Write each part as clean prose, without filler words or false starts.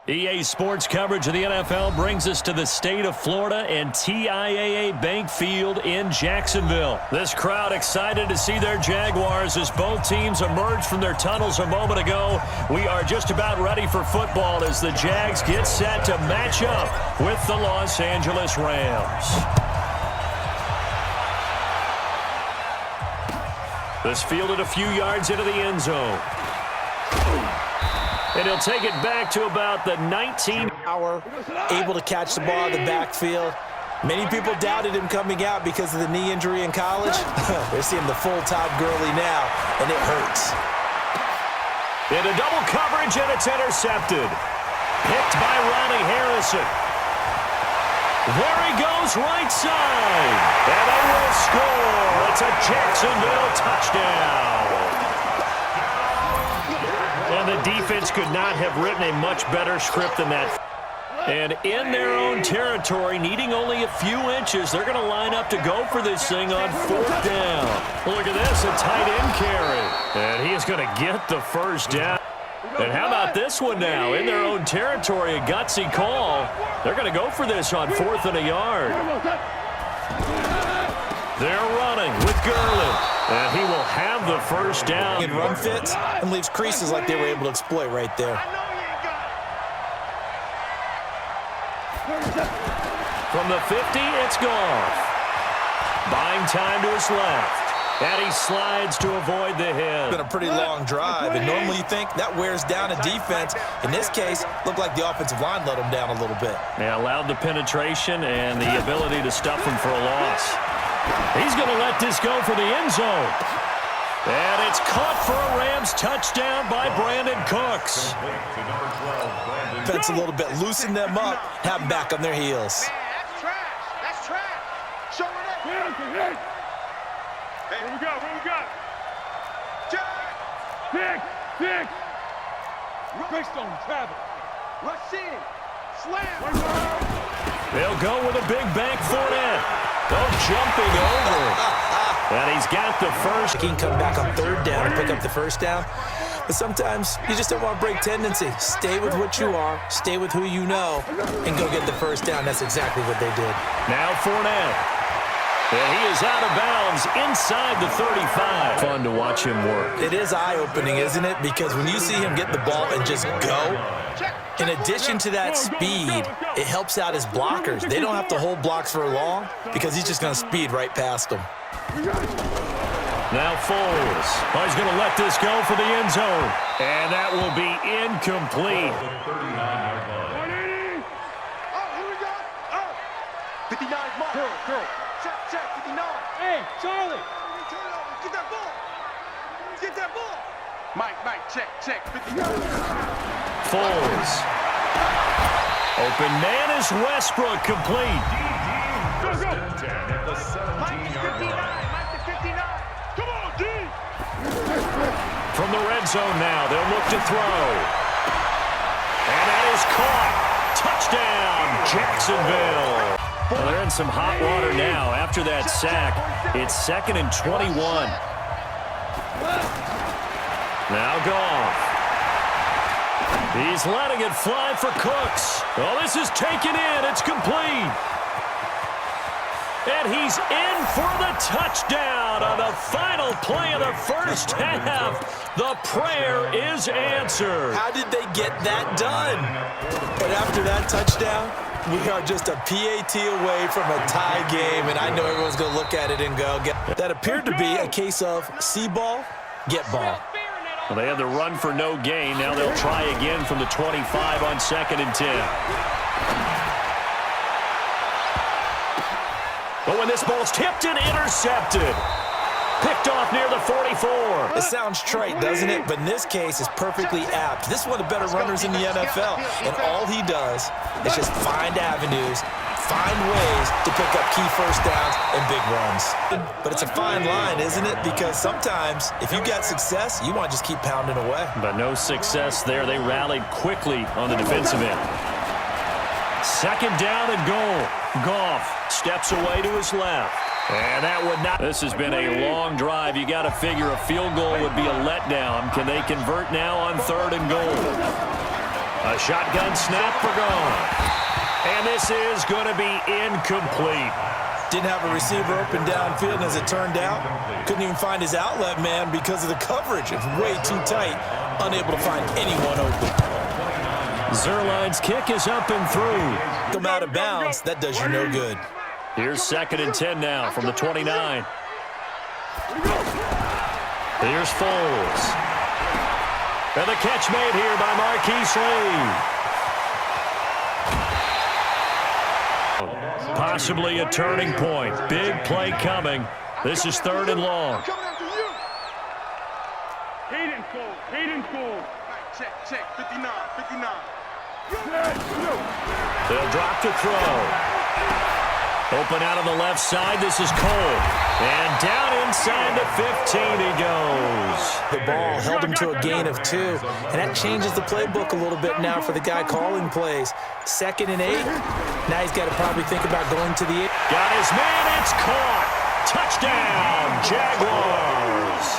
EA Sports coverage of the NFL brings us to the state of Florida and TIAA Bank Field in Jacksonville. This crowd excited to see their Jaguars as both teams emerged from their tunnels a moment ago. We are just about ready for football as the Jags get set to match up with the Los Angeles Rams. This fielded a few yards into the end zone. And he'll take it back to about the 19. Able to catch the ball in the backfield. Many people doubted him coming out because of the knee injury in college. They're seeing the full Todd Gurley now, and it hurts. Into double coverage, and it's intercepted. Picked by Ronnie Harrison. There he goes, right side. And they will score. It's a Jacksonville touchdown. And the defense could not have written a much better script than that. And in their own territory, needing only a few inches, they're going to line up to go for this thing on fourth down. Look at this, a tight end carry. And he is going to get the first down. And how about this one now? In their own territory, a gutsy call. They're going to go for this on fourth and a yard. They're running with Gurley. And he will have the first down. And run fits and leaves creases like they were able to exploit right there. From the 50, it's Goff. Buying time to his left. And he slides to avoid the hit. It's been a pretty long drive, and normally you think that wears down a defense. In this case, looked like the offensive line let him down a little bit. Yeah, allowed the penetration and the ability to stuff him for a loss. He's going to let this go for the end zone. And it's caught for a Rams touchdown by Brandon Cooks. Defense a little bit, loosen them up, have them back on their heels. That's trash. That's trash. Show it up. Hey, what we got? Jack. Pick. Greystone, travel. Rush in. Slam. They'll go with a big bank Fournette. Jumping over. And he's got the first. He can come back on third down and pick up the first down. But sometimes you just don't want to break tendency. Stay with what you are, stay with who you know, and go get the first down. That's exactly what they did. Now Fournette. And he is out of bounds inside the 35. Fun to watch him work. It is eye-opening, isn't it? Because when you see him get the ball and just go, in addition to that speed, it helps out his blockers. They don't have to hold blocks for long because he's just going to speed right past them. Now Foles. Oh, he's going to let this go for the end zone. And that will be incomplete. 59 mark. Girl. Check, 59. Hey, Charlie. Get that ball. Mike, check. 59. Foles. Open man is Westbrook, complete. Go. Mike is 59. Come on, D. From the red zone now, they'll look to throw. And that is caught. Touchdown, Jacksonville. Well, they're in some hot water now after that sack. It's 2nd and 21. Now Goff. He's letting it fly for Cooks. Oh, this is taken in. It's complete. And he's in for the touchdown on the final play of the first half. The prayer is answered. How did they get that done? And after that touchdown, we are just a PAT away from a tie game, and I know everyone's going to look at it and go, that appeared to be a case of see ball, get ball. Well, they had the run for no gain. Now they'll try again from the 25 on 2nd and 10. But when this ball's tipped and intercepted, picked off near the 44. It sounds trite, doesn't it? But in this case, it's perfectly apt. This is one of the better runners in the NFL, and all he does is just find avenues, find ways to pick up key first downs and big runs. But it's a fine line, isn't it? Because sometimes, if you got success, you want to just keep pounding away. But no success there. They rallied quickly on the defensive end. 2nd down and goal. Goff steps away to his left. And that would not. This has been a long drive. You got to figure a field goal would be a letdown. Can they convert now on 3rd and goal? A shotgun snap for gone. And this is going to be incomplete. Didn't have a receiver open downfield, and as it turned out, couldn't even find his outlet man because of the coverage. It's way too tight, unable to find anyone open. Zuerlein's kick is up and through. Come out of bounds, that does you no good. Here's 2nd and 10 now from the 29. Here's Foles. And the catch made here by Marquise Lee. Possibly a turning point. Big play coming. This is 3rd and long. Hayden Cole. Check. 59. They'll drop to throw. Open out on the left side. This is Cole. And down inside the 15 he goes. The ball held him to a gain of 2, and that changes the playbook a little bit now for the guy calling plays. 2nd and 8. Now he's got to probably think about going to the 8. Got his man. It's caught. Touchdown, Jaguars.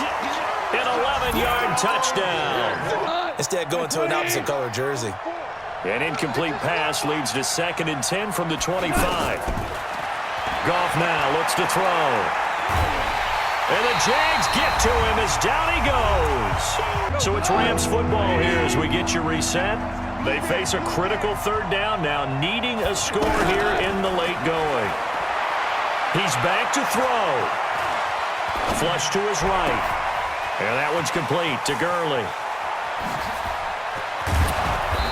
An 11-yard touchdown. Instead, going to an opposite color jersey. An incomplete pass leads to 2nd and 10 from the 25. Goff now looks to throw. And the Jags get to him as down he goes. So it's Rams football here as we get you reset. They face a critical 3rd down now, needing a score here in the late going. He's back to throw. Flush to his right. And that one's complete to Gurley.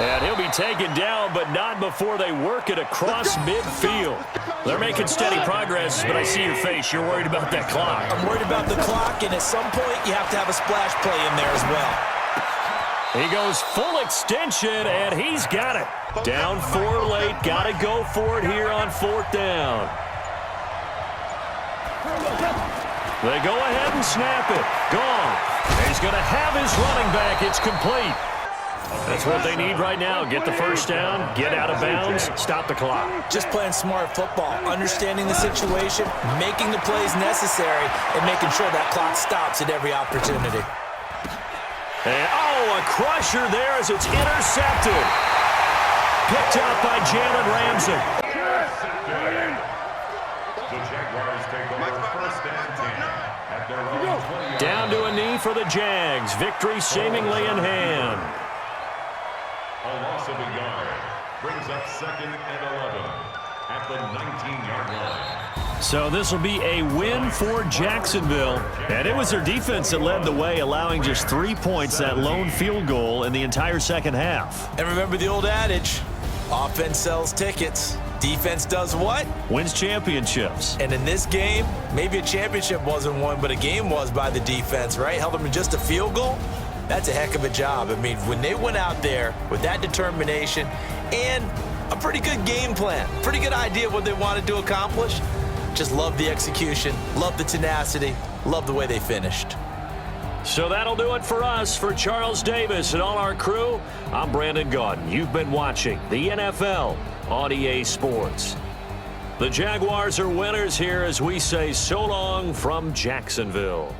And he'll be taken down, but not before they work it across midfield. They're making steady progress, but I see your face. You're worried about that clock. I'm worried about the clock, and at some point, you have to have a splash play in there as well. He goes full extension, and he's got it. Down 4 late. Got to go for it here on 4th down. They go ahead and snap it. Gone. And he's going to have his running back. It's complete. That's what they need right now. Get the 1st down, get out of bounds, stop the clock. Just playing smart football, understanding the situation, making the plays necessary, and making sure that clock stops at every opportunity. And, a crusher there as it's intercepted. Picked up by Jalen Ramsey. The Jaguars take over 1st and 10 at their own 20. Down to a knee for the Jags. Victory seemingly in hand. A loss of a yard brings up 2nd and 11 at the 19-yard line. So this will be a win for Jacksonville. And it was their defense that led the way, allowing just 3 points, that lone field goal in the entire 2nd half. And remember the old adage, offense sells tickets. Defense does what? Wins championships. And in this game, maybe a championship wasn't won, but a game was by the defense, right? Held them to just a field goal. That's a heck of a job. I mean, when they went out there with that determination and a pretty good game plan, pretty good idea of what they wanted to accomplish, just love the execution, love the tenacity, love the way they finished. So that'll do it for us. For Charles Davis and all our crew, I'm Brandon Gaudin. You've been watching the NFL on EA Sports. The Jaguars are winners here as we say so long from Jacksonville.